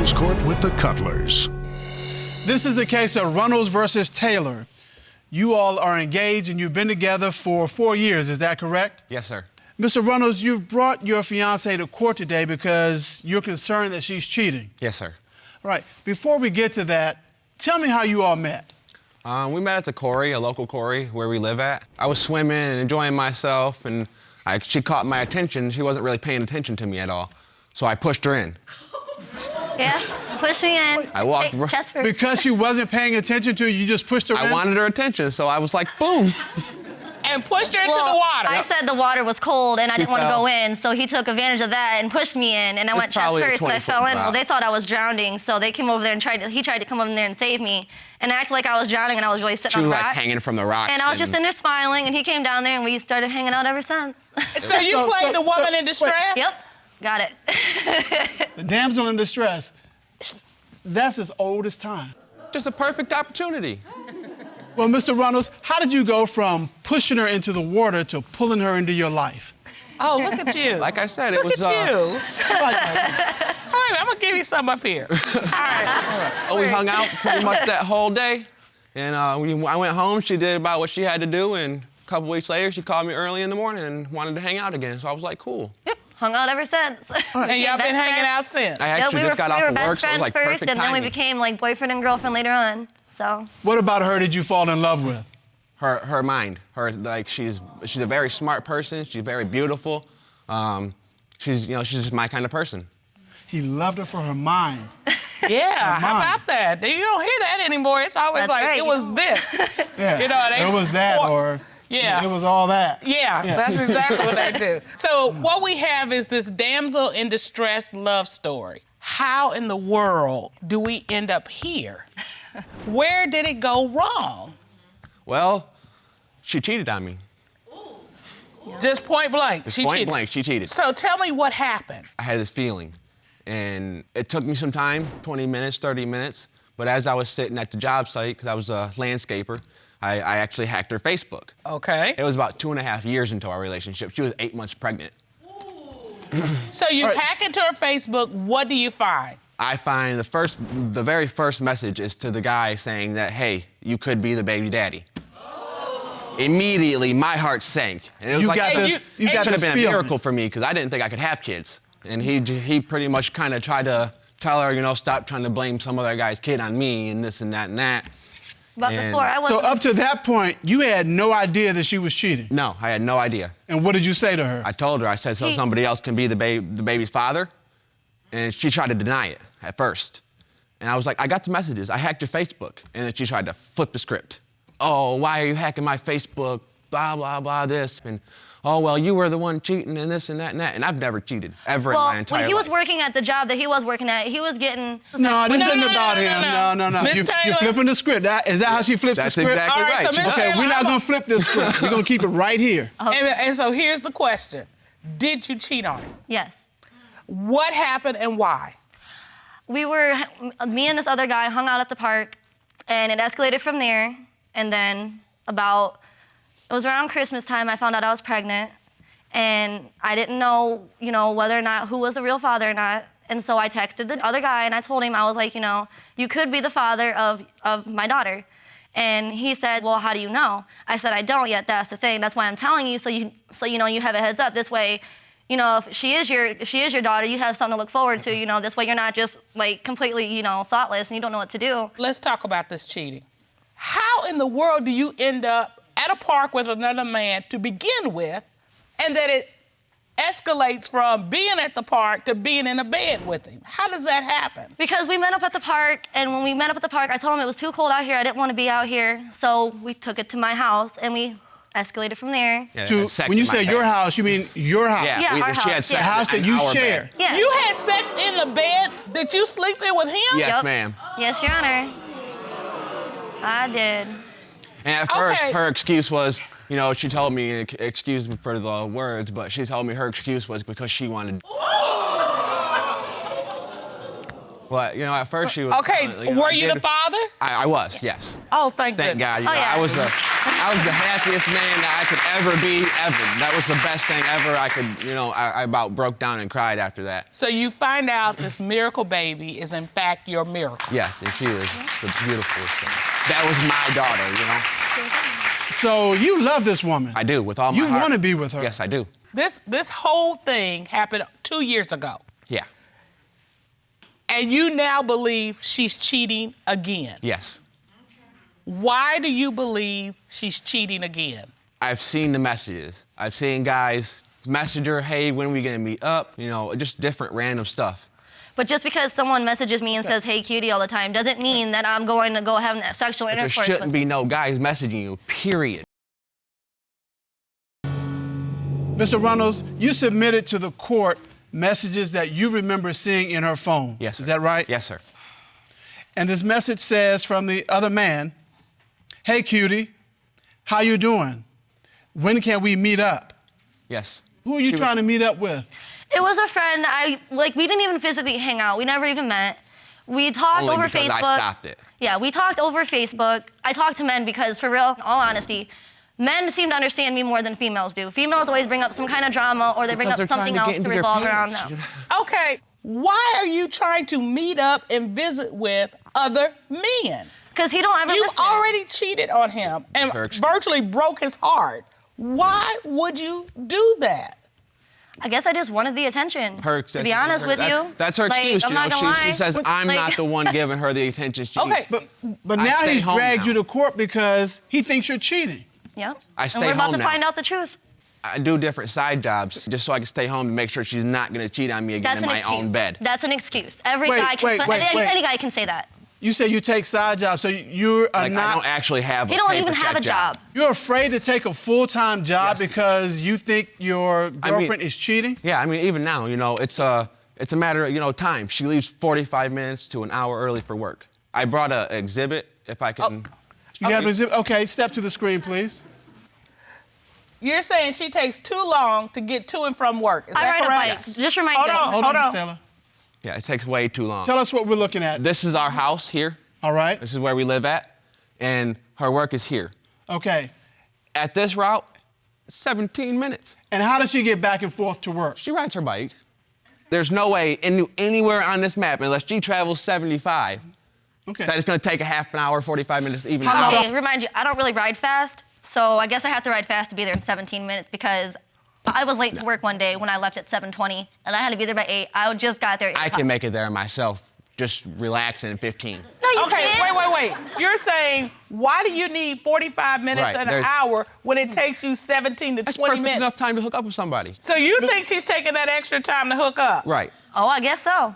Couples Court with the Cutlers. This is the case of RUNLES versus Taylor. You all are engaged and you've been together for 4 years, is that correct? Yes, sir. Mr. RUNLES, you've brought your fiancée to court today because you're concerned that she's cheating. Yes, sir. All right, before we get to that, tell me how you all met. We met at the quarry, a local quarry where we live at. I was swimming and enjoying myself, and she caught my attention. She wasn't really paying attention to me at all, so I pushed her in. Yeah, push me in. I walked Hey, Casper. Because she wasn't paying attention to you, you just pushed her in? I wanted her attention, so I was like, boom. And pushed her into Well, the water. I said the water was cold and I She didn't want to fell. go in, so he took advantage of that and pushed me in, and I went chest probably a first and I 20-foot fell in. drop. Well, they thought I was drowning, so they came over there and he tried to come over there and save me. And I acted like I was drowning and I was really sitting She on was the like rock. hanging from the rocks. And I was just in there smiling, and he came down there and we started hanging out ever since. So you played the woman in distress? Yep, got it. The damsel in distress. That's as old as time. Just a perfect opportunity. Well, Mr. RUNLES, how did you go from pushing her into the water to pulling her into your life? Oh, look at you. Like I said, Look it was. at you. All right, I'm gonna give you some up here. All right. We hung out pretty much that whole day, and I went home. She did about what she had to do, and a couple weeks later, she called me early in the morning and wanted to hang out again. So I was like, cool. Yep, hung out ever since. And y'all been hanging out since? I actually just got off we were of best work, so it was friends like first, perfect and then we timing. became like boyfriend and girlfriend later on. So. What about her did you fall in love with? Her mind. She's a very smart person. She's very beautiful. She's just my kind of person. He loved her for her mind. Yeah, how mind. about that? You don't hear that anymore. It's always That's like, right. it was this. Yeah. You know, it was that, or yeah. it was all that. Yeah, that's exactly what they do. So what we have is this damsel in distress love story. How in the world do we end up here? Where did it go wrong? Well, she cheated on me. Just point blank. Just she point cheated. blank, she cheated. So tell me what happened. I had this feeling, and it took me some time, 20 minutes, 30 minutes, but as I was sitting at the job site, because I was a landscaper, I actually hacked her Facebook. Okay. It was about 2.5 years into our relationship. She was 8 months pregnant. So you All right. hack into her Facebook, what do you find? I find the very first message is to the guy saying that, hey, you could be the baby daddy. Immediately, my heart sank. And it was You like, got hey, this- you it got could have this been a feeling. miracle for me because I didn't think I could have kids. And he pretty much kind of tried to tell her, stop trying to blame some other guy's kid on me and this and that and that. But And- before I was. So up to that point, you had no idea that she was cheating. No, I had no idea. And what did you say to her? I told her, I said, so somebody else can be the baby's father? And she tried to deny it at first. And I was like, I got the messages. I hacked your Facebook. And then she tried to flip the script. Oh, why are you hacking my Facebook? Blah, blah, blah, this. And, oh, well, you were the one cheating and this and that and that. And I've never cheated, ever in my entire life. when he was working at the job that he was working at, he was getting. No, this No, isn't no, about no, him. no. No. Miss You're Taylor- flipping the script. Is that how she flips That's the script? exactly All right, right. so Miss Okay, Taylor, we're not I'm gonna flip this script. We're gonna keep it right here. And so here's the question. Did you cheat on him? Yes. What happened and why? Me and this other guy hung out at the park, and it escalated from there. And then it was around Christmas time, I found out I was pregnant, and I didn't know, whether or not who was the real father or not. And so I texted the other guy, and I told him, I was like, you could be the father of my daughter. And he said, well, how do you know? I said, I don't yet, that's the thing. That's why I'm telling you, so you have a heads up. This way, if she is your daughter, you have something to look forward to. This way you're not just like completely, thoughtless and you don't know what to do. Let's talk about this cheating. How in the world do you end up at a park with another man to begin with, and that it escalates from being at the park to being in a bed with him? How does that happen? Because we met up at the park, and when we met up at the park, I told him it was too cold out here. I didn't want to be out here, so we took it to my house, and we escalated from there. Yeah, To, sex when you in my say your bed. house, you mean your house? Yeah, Yeah, our she had house, sex yeah. The house in that you our share. bed. Yeah. You had sex in the bed that you sleep in with him? Yes, Yep. ma'am. Yes, Your Honor. I did. And at first, Okay. her excuse was, she told me, excuse me for the words, but she told me her excuse was because she wanted. But, at first she was. Okay, were you the father? I was, yes. Oh, thank Thank goodness. God. Oh, yeah. I was a. I was the happiest man that I could ever be, ever. That was the best thing ever. I about broke down and cried after that. So you find out this miracle baby is in fact your miracle. Yes, and she was the beautiful thing. That was my daughter, So you love this woman. I do, with all my heart. You want to be with her. Yes, I do. This whole thing happened 2 years ago. Yeah. And you now believe she's cheating again. Yes. Why do you believe she's cheating again? I've seen the messages. I've seen guys message her, hey, when are we gonna meet up? Just different random stuff. But just because someone messages me and says, hey, cutie, all the time, doesn't mean that I'm going to go have sexual intercourse There shouldn't be no guys messaging you, period. Mr. Runnels, you submitted to the court messages that you remember seeing in her phone. Yes, sir. Is that right? Yes, sir. And this message says from the other man, hey, cutie, how you doing? When can we meet up? Yes. Who are you trying to meet up with? It was a friend. We didn't even physically hang out. We never even met. We talked Only over because Facebook. I stopped it. Yeah, we talked over Facebook. I talked to men because, for real, in all honesty, men seem to understand me more than females do. Females always bring up some kind of drama or they bring up something else to revolve around them. Okay, why are you trying to meet up and visit with other men? Because he don't ever You listen. already cheated on him and virtually broke his heart. Why would you do that? I guess I just wanted the attention. To be honest with you. That's her excuse. I'm not gonna lie. She says, I'm not the one giving her the attention. Okay. But now he's dragged you to court because he thinks you're cheating. Yep. I stay and we're about home to now. find out the truth. I do different side jobs just so I can stay home and make sure she's not going to cheat on me again That's in an my excuse. own bed. That's an excuse. Every Wait, guy can. wait, Any guy can say that. You say you take side jobs, so you're I not. don't actually have a He don't paper even have a check job. You're afraid to take a full-time job Yes. because you think your girlfriend is cheating? Yeah, even now, it's a matter of, time. She leaves 45 minutes to an hour early for work. I brought an exhibit, if I can. You have okay, step to the screen, please. You're saying she takes too long to get to and from work. Is I that ride a correct? bike. Just remind Hold you. on. Hold on, Ms. Taylor. Yeah, it takes way too long. Tell us what we're looking at. This is our house here. All right. This is where we live at. And her work is here. Okay. At this route, 17 minutes. And how does she get back and forth to work? She rides her bike. There's no way anywhere on this map, unless she travels 75, Okay. that it's going to take a half an hour, 45 minutes, even an How hour. long- Okay, remind you, I don't really ride fast, so I guess I have to ride fast to be there in 17 minutes because I was late to work one day when I left at 7:20, and I had to be there by 8. I just got there at 8 I can make it there myself, just relaxing in 15. No, you Okay, can't. wait. You're saying, why do you need 45 minutes Right, and an there's- hour when it takes you 17 to That's 20 perfect minutes? enough time to hook up with somebody. So you think she's taking that extra time to hook up? Right. Oh, I guess so.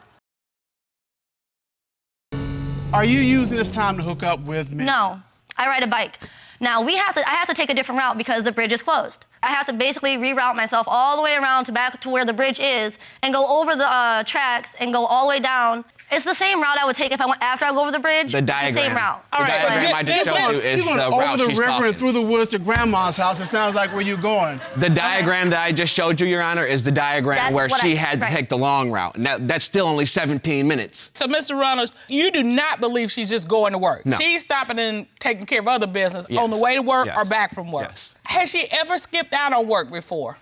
Are you using this time to hook up with me? No, I ride a bike. Now I have to take a different route because the bridge is closed. I have to basically reroute myself all the way around to back to where the bridge is and go over the tracks and go all the way down. It's the same route I would take if I went after I go over the bridge. The diagram. It's the same route. The All right, diagram I just showed you is You went the over route the she's river talking. and through the woods to Grandma's house. It sounds like where you're going. The diagram that I just showed you, Your Honor, is the diagram That's where what she had to right. take the long route. And that's still only 17 minutes. So, Mr. Runnels, you do not believe she's just going to work. No. She's stopping and taking care of other business Yes. on the way to work Yes. or back from work. Yes. Has she ever skipped out on work before?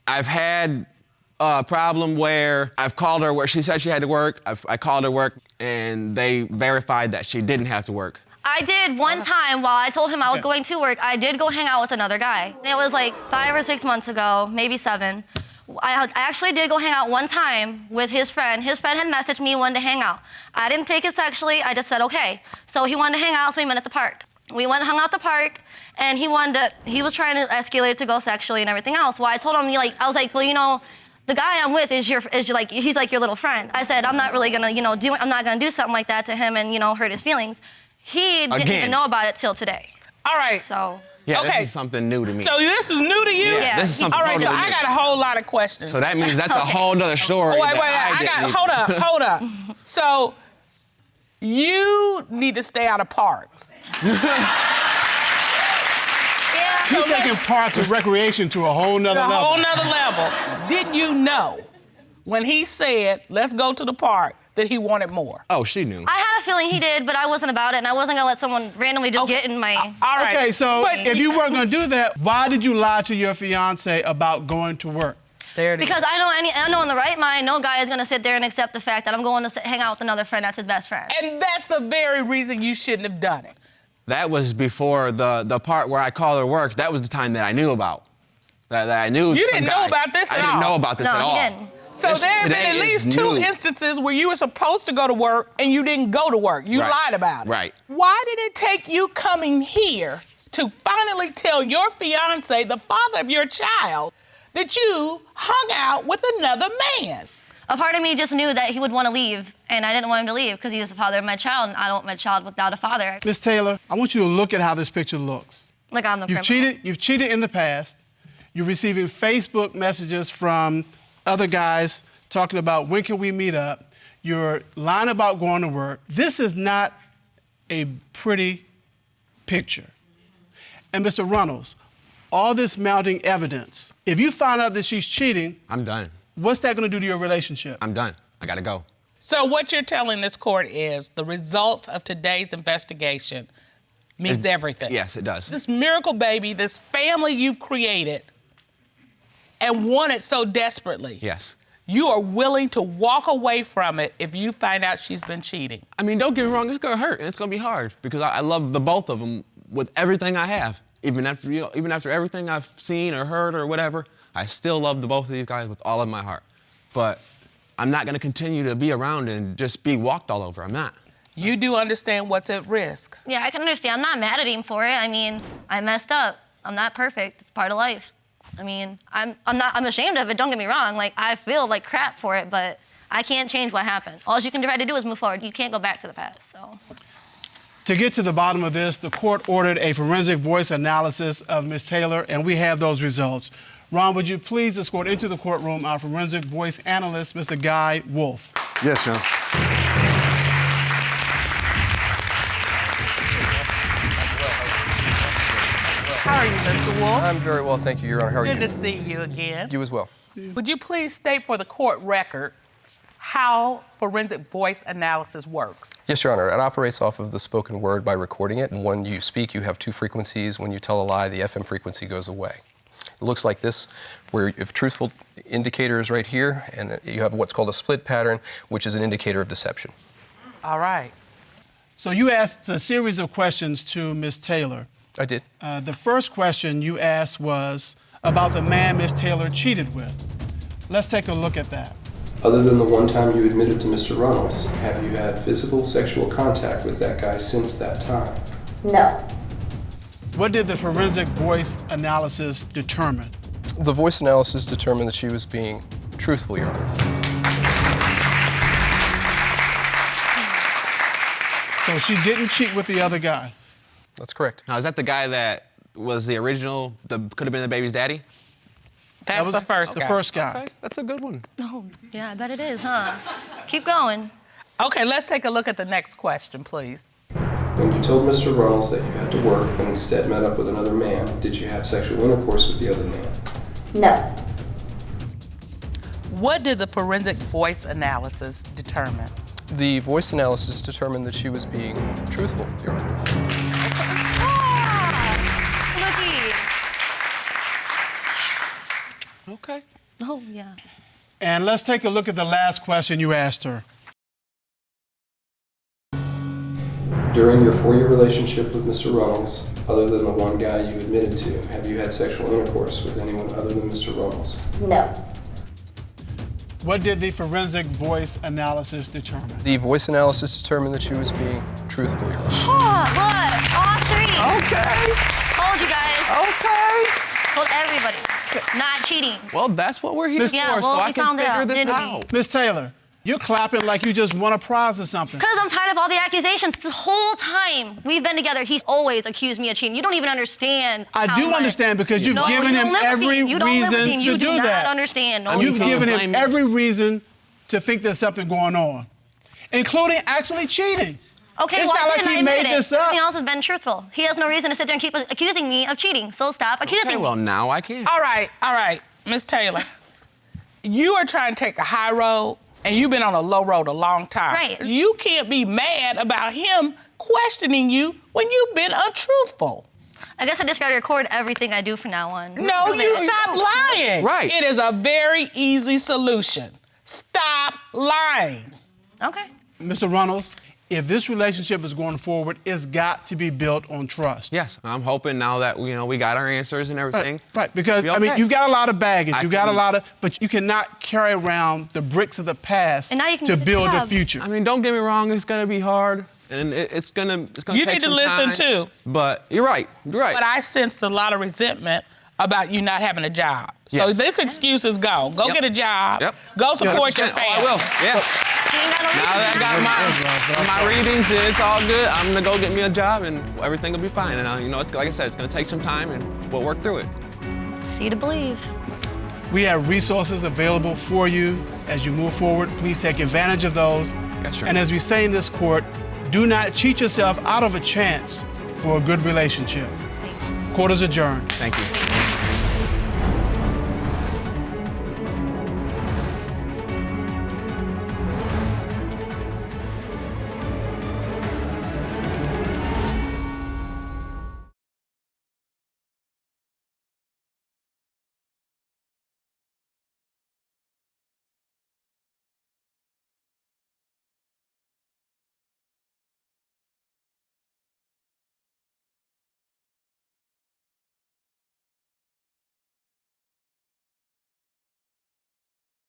I've had a problem where I've called her where she said she had to work. I called her work, and they verified that she didn't have to work. I did one time while I told him I was going to work, I did go hang out with another guy. It was like 5 or 6 months ago, maybe 7. I actually did go hang out one time with his friend. His friend had messaged me, wanted to hang out. I didn't take it sexually, I just said okay. So he wanted to hang out, so we met at the park. We went and hung out at the park, and he was trying to escalate it to go sexually and everything else. Well, I told him, I was like, well, the guy I'm with he's like your little friend. I said, I'm not really gonna, I'm not gonna do something like that to him and, hurt his feelings. He didn't Again. even know about it till today. All right. So. Yeah, Okay. this is something new to me. So this is new to you? Yeah, this is something All right, so totally I new. got a whole lot of questions. So that means that's a whole nother story. Wait, that I didn't even- hold up. So you need to stay out of parks. She's taking parks of recreation to a whole nother A level. whole nother level. Didn't you know when he said, let's go to the park, that he wanted more? Oh, she knew. I had a feeling he did, but I wasn't about it, and I wasn't gonna let someone randomly just get in my. All right. Okay, so But- if you weren't gonna do that, why did you lie to your fiance about going to work? There it is. Because I know in the right mind, no guy is gonna sit there and accept the fact that I'm going to hang out with another friend that's his best friend. And that's the very reason you shouldn't have done it. That was before the part where I called her work. That was the time that I knew about. That I knew. You some didn't guy. know about this at I didn't all? know about this No, at all. he didn't. So This there have been today at is least two new. instances where you were supposed to go to work and you didn't go to work. You Right. lied about it. Right. Why did it take you coming here to finally tell your fiance, the father of your child, that you hung out with another man? A part of me just knew that he would want to leave, and I didn't want him to leave because he's the father of my child, and I don't want my child without a father. Miss Taylor, I want you to look at how this picture looks. Like I'm the You've criminal. cheated in the past. You're receiving Facebook messages from other guys talking about when can we meet up. You're lying about going to work. This is not a pretty picture. And Mr. Runnels, all this mounting evidence, if you find out that she's cheating, I'm done. what's that gonna do to your relationship? I'm done. I gotta go. So what you're telling this court is the results of today's investigation means everything. Yes, it does. This miracle baby, this family you've created and wanted so desperately. Yes. You are willing to walk away from it if you find out she's been cheating. I mean, don't get me wrong. It's gonna hurt and it's gonna be hard because I love the both of them with everything I have. Even after everything I've seen or heard or whatever, I still love the both of these guys with all of my heart. But I'm not gonna continue to be around and just be walked all over. I'm not. You do understand what's at risk. Yeah, I can understand. I'm not mad at him for it. I mean, I messed up. I'm not perfect. It's part of life. I mean, I'm ashamed of it. Don't get me wrong. Like, I feel like crap for it, but I can't change what happened. All you can try to do is move forward. You can't go back to the past. So. To get to the bottom of this, the court ordered a forensic voice analysis of Ms. Taylor, and we have those results. Ron, would you please escort into the courtroom our forensic voice analyst, Mr. Guy Wolf? Yes, sir. How are you, Mr. Wolf? I'm very well, thank you, Your Honor. How are Good you? to see you again. You as well. Would you please state for the court record how forensic voice analysis works? Yes, Your Honor. It operates off of the spoken word by recording it. And when you speak, you have two frequencies. When you tell a lie, the FM frequency goes away. It looks like this, where if truthful indicator is right here, and you have what's called a split pattern, which is an indicator of deception. All right. So you asked a series of questions to Ms. Taylor. I did. The first question you asked was about the man Ms. Taylor cheated with. Let's take a look at that. Other than the one time you admitted to Mr. Runnels, have you had physical sexual contact with that guy since that time? No. What did the forensic voice analysis determine? The voice analysis determined that she was being truthful, Your Honor. So she didn't cheat with the other guy. That's correct. Now, is that the guy that was the original, could have been the baby's daddy? That's That was the first the guy. first guy. Okay, that's a good one. Oh, yeah, I bet it is, huh? Keep going. Okay, let's take a look at the next question, please. When you told Mr. Runnels that you had to work but instead met up with another man, did you have sexual intercourse with the other man? No. What did the forensic voice analysis determine? The voice analysis determined that she was being truthful, Your Honor. Okay. Oh, yeah. And let's take a look at the last question you asked her. During your 4-year relationship with Mr. Runnels, other than the one guy you admitted to, have you had sexual intercourse with anyone other than Mr. Runnels? No. What did the forensic voice analysis determine? The voice analysis determined that she was being truthful, Your Honor. Oh, look, all three. Okay. Told you guys. Okay. Told everybody. Not cheating. Well, that's what we're here for, Yeah, well, so we I can found it figure out, this didn't we? out. Ms. Taylor, you're clapping like you just won a prize or something. Because I'm tired of all the accusations. The whole time we've been together, he's always accused me of cheating. You don't even understand. I how do much. understand because you've No, given you him don't live with every him. You don't live with reason him. to You do do that. not understand. No, You've you don't. given him blame me. every reason to think there's something going on, including actually cheating. Okay, It's well, not I like didn't he admit made it. this up. Everything else has been truthful. He has no reason to sit there and keep accusing me of cheating. So stop accusing Okay, me. well, now I can. All right, Miss Taylor. you are trying to take a high road and you've been on a low road a long time. Right. You can't be mad about him questioning you when you've been untruthful. I guess I just gotta record everything I do from now on. No, you stop lying. Right. It is a very easy solution. Stop lying. Okay. Mr. Runnels, if this relationship is going forward, it's got to be built on trust. Yes, I'm hoping now that we got our answers and everything. Right, because Be I mean, okay. you've got a lot of baggage, I but you cannot carry around the bricks of the past And now you can to get the build the job. future. I mean, don't get me wrong, it's gonna be hard, and it's gonna You take need to some listen time, too. But you're right. But I sensed a lot of resentment about you not having a job. So Yes. this excuse is gone. Go Yep. get a job. Yep. Go support your 100%. family. Oh, I will. Yeah. You ain't got no Now that I got my readings, it's all good. I'm gonna go get me a job, and everything will be fine. And like I said, it's gonna take some time, and we'll work through it. See to believe. We have resources available for you as you move forward. Please take advantage of those. Yes, sir. And as we say in this court, do not cheat yourself out of a chance for a good relationship. Court is adjourned. Thank you.